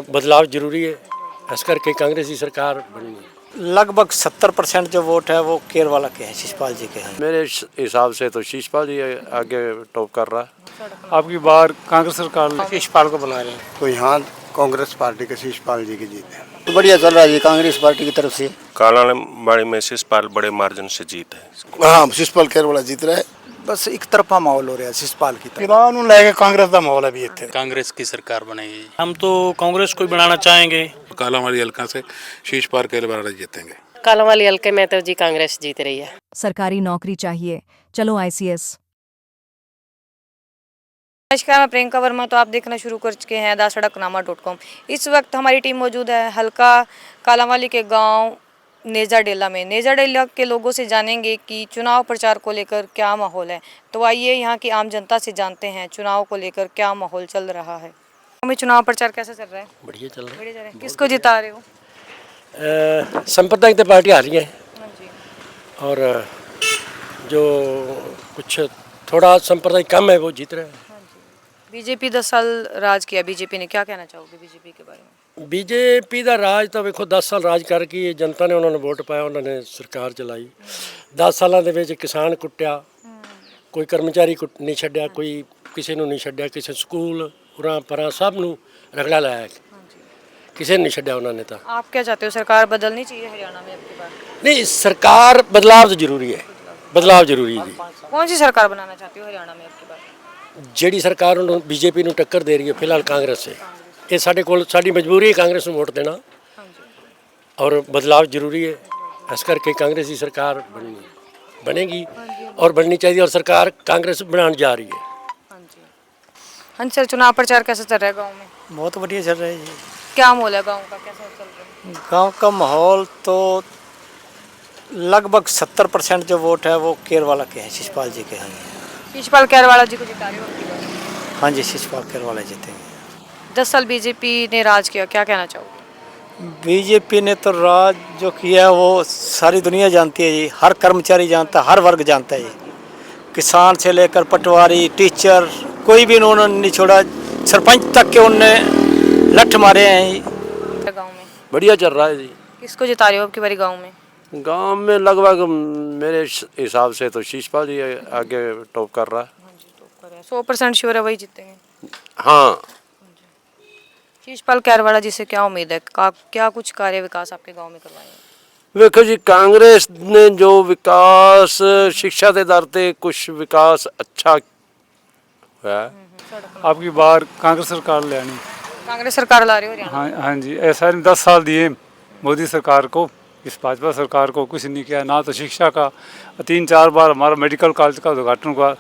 बदलाव जरूरी है, इस करके कांग्रेस की सरकार बनी है। लगभग 70% जो वोट है वो केरवाला के हैं, शिषपाल जी के हैं। मेरे हिसाब से तो शिषपाल जी आगे टॉप कर रहा है। आपकी बार कांग्रेस सरकार शिषपाल को बना रहे हैं। तो यहाँ कांग्रेस पार्टी के शिषपाल जी की जीत है। तो बढ़िया चल रहा है जी कांग्रेस पार्टी की तरफ से। कालाबाड़ी में शिषपाल बड़े मार्जिन से जीत है। हाँ, शिषपाल केरवाला जीत रहा है। बस एक तरफा माहौल हो रहा है शिषपाल की तरफ। चुनाव ਨੂੰ ਲੈ ਕੇ ਕਾਂਗਰਸ ਦਾ ਮਾਹੌਲ ਹੈ ਵੀ ਇੱਥੇ। कांग्रेस की सरकार बनेगी। हम तो कांग्रेस को ही बनाना चाहेंगे। कालावाली हल्का से शिषपाल केरवाला जीतेंगे। कालावाली हल्के में तो जी कांग्रेस जीत रही है। सरकारी नौकरी चाहिए, चलो ICS। नमस्कार, मैं प्रियंका वर्मा। तो आप देखना शुरू कर चुके हैं dasadakanama.com। इस वक्त हमारी टीम मौजूद है हल्का कालावाली के गांव नेजा डेला में। नेजा डेला के लोगों से जानेंगे कि चुनाव प्रचार को लेकर क्या माहौल है। तो आइए यहाँ की आम जनता से जानते हैं चुनाव को लेकर क्या माहौल चल रहा है। हमें चुनाव प्रचार कैसा चल रहा है? बढ़िया चल रहा बढ़िया। किसको जिता रहे हो? सांप्रदायिक पार्टी आ रही है और जो कुछ थोड़ा सांप्रदायिक कम है वो जीत रहे हैं। बीजेपी 10 साल राज किया, बीजेपी ने, क्या कहना चाहोगे बीजेपी के बारे में? बीजेपी का राज तो वेखो 10 साल राज करके जनता ने उन्होंने वोट पाया, उन्होंने सरकार चलाई। 10 सालों के किसान कुट्टिया, कोई कर्मचारी नहीं छड्या, कोई किसी को नहीं छड्या, किसी स्कूल उरा परा सब नू रगड़ा लाया, किसी ने नहीं छड्या उन्होंने। तो आप क्या चाहते हो, सरकार बदलनी चाहिए हरियाणा में आपकी बार? नहीं, सरकार बदलाव तो जरूरी है, बदलाव जरूरी है जी। कौन सी सरकार बनाना चाहते हो हरियाणा में आपकी बार? ਜਿਹੜੀ ਸਰਕਾਰ ਨੂੰ बीजेपी ਨੂੰ टक्कर दे रही है फिलहाल कांग्रेस से, ये साढ़े कोल साड़ी मजबूरी है कांग्रेस ਨੂੰ वोट देना और बदलाव जरूरी है, इस करके कांग्रेस की सरकार बनेगी और बननी चाहिए और सरकार कांग्रेस बनाने जा रही है। हाँ सर, चुनाव प्रचार कैसा चल रहा है गाँव में? बहुत बढ़िया चल रहा है जी। क्या माहौल है गाँव का, कैसा चल रहा है? गांव का माहौल तो लगभग 70% जो वोट है वो केरवाला के हैं, शिषपाल जी के हैं। शिषपाल केरवाला जी को जिता रहे हो आपकी बार? हाँ जी, शिषपाल केरवाला जीतेंगे। 10 साल बीजेपी ने राज किया, क्या कहना चाहोगे? बीजेपी ने तो राज जो किया वो सारी दुनिया जानती है जी, हर कर्मचारी जानता है, हर वर्ग जानता है जी। किसान से लेकर पटवारी, टीचर, कोई भी उन्होंने नहीं छोड़ा, सरपंच तक के उनने लठ मारे हैं जी। गाँव में बढ़िया चल रहा है जी। किसको जिता रहे हो आपकी बारी गाँव में? गांव में लगभग मेरे हिसाब से तो शिषपाल जी आगे टॉप कर रहा है। 100% श्योर है वही जीतेंगे? हाँ। शिषपाल केरवाला जी से क्या उम्मीद है, क्या कुछ कार्य विकास आपके गांव में करवाएंगे? देखो जी, कांग्रेस ने जो विकास शिक्षा के दर पे कुछ विकास अच्छा है। आपकी बार कांग्रेस सरकार ले आनी। कांग्रेस सरकार ला रही हो हरियाणा? हाँ हाँ जी, ऐसा 10 साल दिए मोदी सरकार को, इस भाजपा सरकार को कुछ नहीं किया, ना तो शिक्षा का। 3-4 बार हमारा मेडिकल कॉलेज का उद्घाटन हुआ,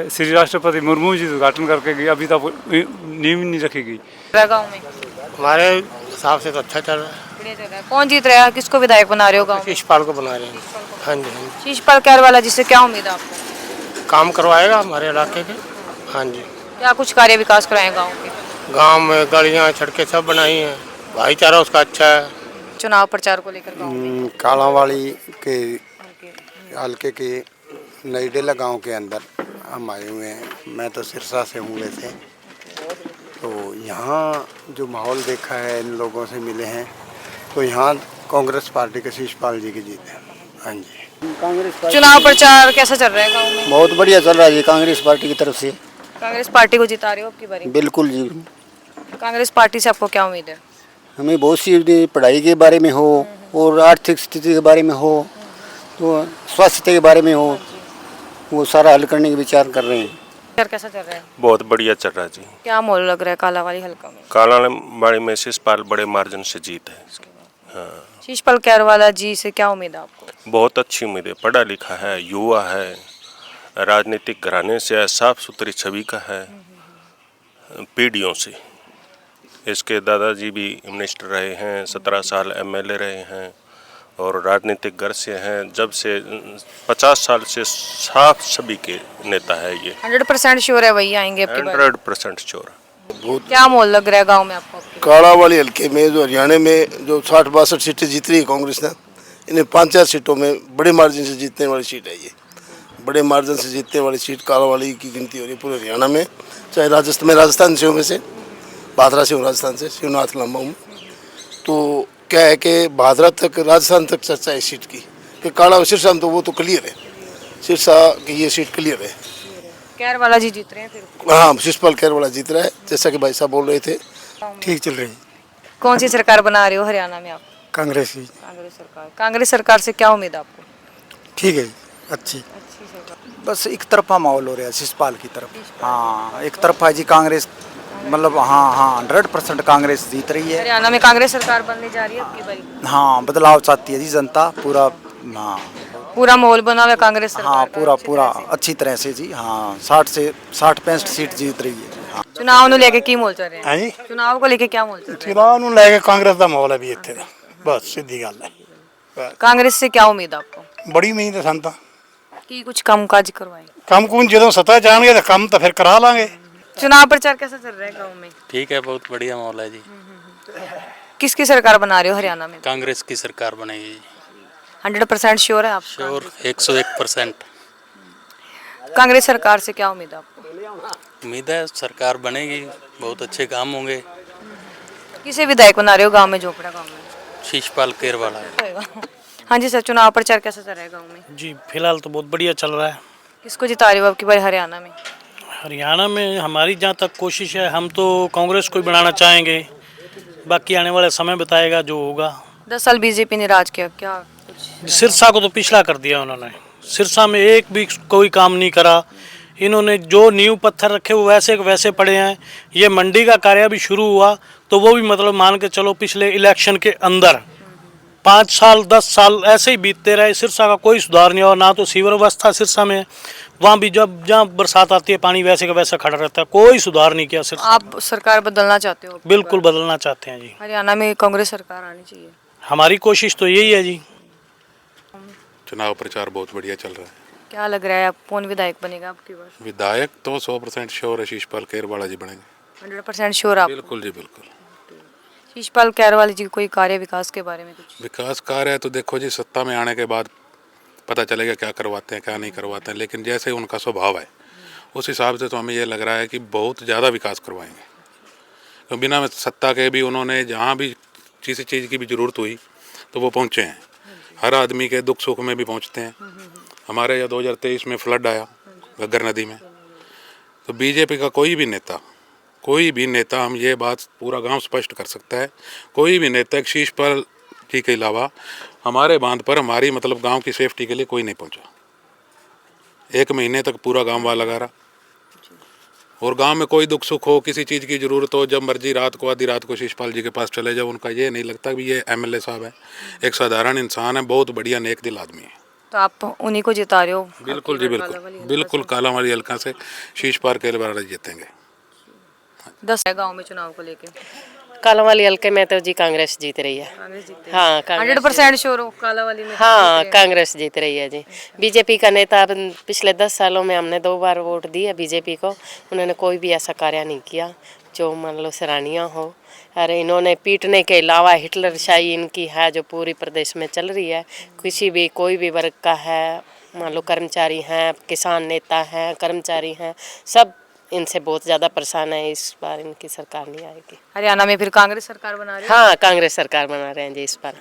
श्री राष्ट्रपति मुर्मू जी उद्घाटन करके गई, अभी तक नींव नहीं रखी गई। गाँव में हमारे हिसाब से तो अच्छा चल रहा है। बढ़िया चल रहा है। कौन जीत रहा है, किसको विधायक बना रहे हो गाँव में? शिषपाल को बना रहे हैं। हाँ जी, शिषपाल केरवाला जी से क्या उम्मीद है आपको? काम करवाएगा हमारे इलाके के। हाँ जी, क्या कुछ कार्य विकास कराए गाँव के? गाँव में गलियाँ सड़कें सब बनाई हैं, भाईचारा उसका अच्छा है। चुनाव प्रचार को लेकर गाँव में कालावाली के हल्के के नईडेला गांव के अंदर हम आए हुए हैं। मैं तो सिरसा से हूँ वैसे, तो यहाँ जो माहौल देखा है, इन लोगों से मिले हैं, तो यहाँ कांग्रेस पार्टी के शिषपाल जी की जीत है। हाँ जी। चुनाव प्रचार कैसा चल रहा है गाँव में? बहुत बढ़िया चल रहा है जी कांग्रेस पार्टी की तरफ से। कांग्रेस पार्टी को जिता रहे हो आपकी बारी? बिल्कुल जी। कांग्रेस पार्टी से आपको क्या उम्मीद है? हमें बहुत सी पढ़ाई के बारे में हो और आर्थिक स्थिति के बारे में हो, तो स्वास्थ्य के बारे में हो, वो सारा हल करने के विचार कर रहे हैं। कैसा चल रहा है? बहुत बढ़िया चल रहा है जी। क्या माहौल लग रहा है कालावाली हल्का में? कालाबाड़ी में शिषपाल बड़े मार्जिन से जीत है। हाँ। शिषपाल केरवाला जी से क्या उम्मीद है आपको? बहुत अच्छी उम्मीद है, पढ़ा लिखा है, युवा है, राजनीतिक घराने से है, साफ सुथरी छवि का है पीढ़ियों से। इसके दादाजी भी मिनिस्टर रहे हैं, 17 साल MLA रहे हैं और राजनीतिक घर से हैं, जब से 50 साल से साफ सभी के नेता है ये। 100% श्योर है वही आएंगे आपकी बार? 100% श्योर। क्या माहौल लग रहा है गाँव में आपको? कालावाली हल्के में जो हरियाणा में जो 60-62 सीटें जीत रही है कांग्रेस ने, इन्हें 5-4 सीटों में बड़े मार्जिन से जीतने वाली सीट है ये। बड़े मार्जिन से जीतने वाली सीट कालावाली की गिनती हो रही है पूरे हरियाणा में, चाहे राजस्थान से हो में से, भादरा से हूँ, राजस्थान से शिवनाथ लंबा हूँ। तो क्या है कि भादरा तक राजस्थान तक चर्चा है इस सीट की, कि काला और सिरसा में तो वो तो क्लियर है, सिरसा की ये सीट क्लियर है। कैरवाला जी जीत रहे हैं फिर। हाँ, शिषपाल कैरवाला जीत रहा है, जैसा कि भाई साहब बोल रहे थे। ठीक चल रही। कौन सी सरकार बना रहे हो हरियाणा में आप? कांग्रेस की। कांग्रेस सरकार से क्या उम्मीद है आपको? ठीक है, अच्छी। बस एक तरफा माहौल हो रहा है शिषपाल की तरफ। हाँ, एक तरफा जी कांग्रेस, मतलब हाँ 100% कांग्रेस जीत रही है। हरियाणा में कांग्रेस सरकार बनने जा रही है आपकी बारी? हाँ, बदलाव चाहती है जी जनता पूरा। हाँ, पूरा माहौल बना हुआ है कांग्रेस सरकार हाँ, का पूरा अच्छी तरह से जी। हाँ, 60 सीट जीत रही है। हाँ। चुनाव ਨੂੰ ਲੈ ਕੇ ਕੀ ਮੋਲ ਚੱਲ ਰਿਹਾ ਹੈ ਜੀ ਚੁਣਾव को लेके क्या मोल चल रहा ਚੁਣਾव ਨੂੰ ਲੈ ਕੇ ਕਾਂਗਰਸ ਦਾ ਮਾਹੌਲ ਹੈ ਵੀ ਇੱਥੇ ਦਾ, ਬਸ ਸਿੱਧੀ ਗੱਲ ਹੈ। है? कांग्रेस से क्या उम्मीद आपको? ਬੜੀ ਉਮੀਦ ਹੈ ਸਾਨੂੰ ਤਾਂ। कि कुछ काम काज करवाएं। ਕੰਮ ਕੁਮ ਜਦੋਂ ਸੱਤਾ ਜਾਣਗੇ ਤਾਂ ਕੰਮ ਤਾਂ ਫਿਰ ਕਰਾ ਲਾਂਗੇ। चुनाव प्रचार कैसा चल रहा है गाँव में? ठीक है, बहुत बढ़िया माहौल है जी। किसकी सरकार बना रहे हो हरियाणा में? कांग्रेस की सरकार बनेगी। 100% श्योर है आप? श्योर 101%। कांग्रेस सरकार से क्या उम्मीद है आपको? उम्मीद है सरकार बनेगी, बहुत अच्छे काम होंगे। किसे विधायक बना रहे हो गांव में, झोपड़ा गांव में? शिषपाल केरवाला है। हाँ जी सर, चुनाव प्रचार कैसा चल रहा है गांव में? जी फिलहाल तो बहुत बढ़िया चल रहा है। किसको जिता रहे हो आपकी बार हरियाणा में? हरियाणा में हमारी जहाँ तक कोशिश है, हम तो कांग्रेस को ही बनाना चाहेंगे, बाकी आने वाला समय बताएगा जो होगा। 10 साल बीजेपी ने राज किया, क्या कुछ? सिरसा को तो पिछड़ा कर दिया उन्होंने। सिरसा में एक भी कोई काम नहीं करा। इन्होंने जो नींव पत्थर रखे वो वैसे के वैसे पड़े हैं। ये मंडी का कार्य भी शुरू हुआ तो वो भी मतलब मान के चलो पिछले इलेक्शन के अंदर 5 साल 10 साल ऐसे ही बीतते रहे। सिरसा का कोई सुधार नहीं हुआ, ना तो सीवर व्यवस्था सिरसा में, वहाँ भी जब जहाँ बरसात आती है पानी वैसे का वैसा खड़ा रहता है, कोई सुधार नहीं किया सिरसा। आप सरकार बदलना चाहते हो? बिल्कुल बदलना चाहते हैं जी। हरियाणा में कांग्रेस सरकार आनी चाहिए। हमारी कोशिश तो यही है जी। चुनाव प्रचार बहुत बढ़िया चल रहा है। क्या लग रहा है आप कौन विधायक बनेगा आपकी बार? विधायक तो 100% श्योर है, शिषपाल कैरवाला जी बनेंगे। 100% श्योर आप? बिल्कुल जी बिल्कुल। शिषपाल कैरवाल जी कोई कार्य विकास के बारे में कुछ? विकास कार्य है तो देखो जी, सत्ता में आने के बाद पता चलेगा क्या करवाते हैं क्या नहीं करवाते हैं, लेकिन जैसे उनका स्वभाव है उस हिसाब से तो हमें ये लग रहा है कि बहुत ज़्यादा विकास करवाएंगे। तो बिना सत्ता के भी उन्होंने जहाँ भी किसी चीज़ की भी ज़रूरत हुई तो वो पहुँचे हैं। हर आदमी के दुख सुख में भी पहुँचते हैं। हमारे यहाँ 2023 में फ्लड आया घग्गर नदी में, तो बीजेपी का कोई भी नेता हम ये बात पूरा गांव स्पष्ट कर सकता है, कोई भी नेता शिषपाल जी के अलावा हमारे बांध पर हमारी मतलब गांव की सेफ्टी के लिए कोई नहीं पहुंचा। 1 महीने तक पूरा गांव वहाँ लगा रहा, और गांव में कोई दुख सुख हो, किसी चीज़ की ज़रूरत हो, जब मर्जी रात को आधी रात को शिषपाल जी के पास चले जाओ। उनका ये नहीं लगता कि ये MLA साहब है, एक साधारण इंसान है, बहुत बढ़िया नेक दिल आदमी है। तो आप उन्हीं को जिता रहे हो? बिल्कुल जी बिल्कुल कालावाली हल्का से शिषपाल कैरवाला जीतेंगे। 10 गाँव में चुनाव को लेके कालांवाली हल्के में तो जी कांग्रेस जीत रही है। हाँ, 100% श्योर हो कालांवाली में? हाँ, कांग्रेस जीत रही है जी। बीजेपी का नेता पिछले 10 सालों में हमने 2 बार वोट दिया बीजेपी को, उन्होंने कोई भी ऐसा कार्य नहीं किया जो मान लो सराहनीय हो। अरे इन्होंने पीटने के अलावा हिटलरशाही इनकी है जो पूरी प्रदेश में चल रही है। किसी भी कोई भी वर्ग का है, मान लो कर्मचारी हैं, किसान नेता हैं, कर्मचारी हैं, सब इनसे बहुत ज़्यादा परेशान है। इस बार इनकी सरकार नहीं आएगी। हरियाणा में फिर कांग्रेस सरकार बना रही है? हाँ, कांग्रेस सरकार बना रहे हैं जी इस बार।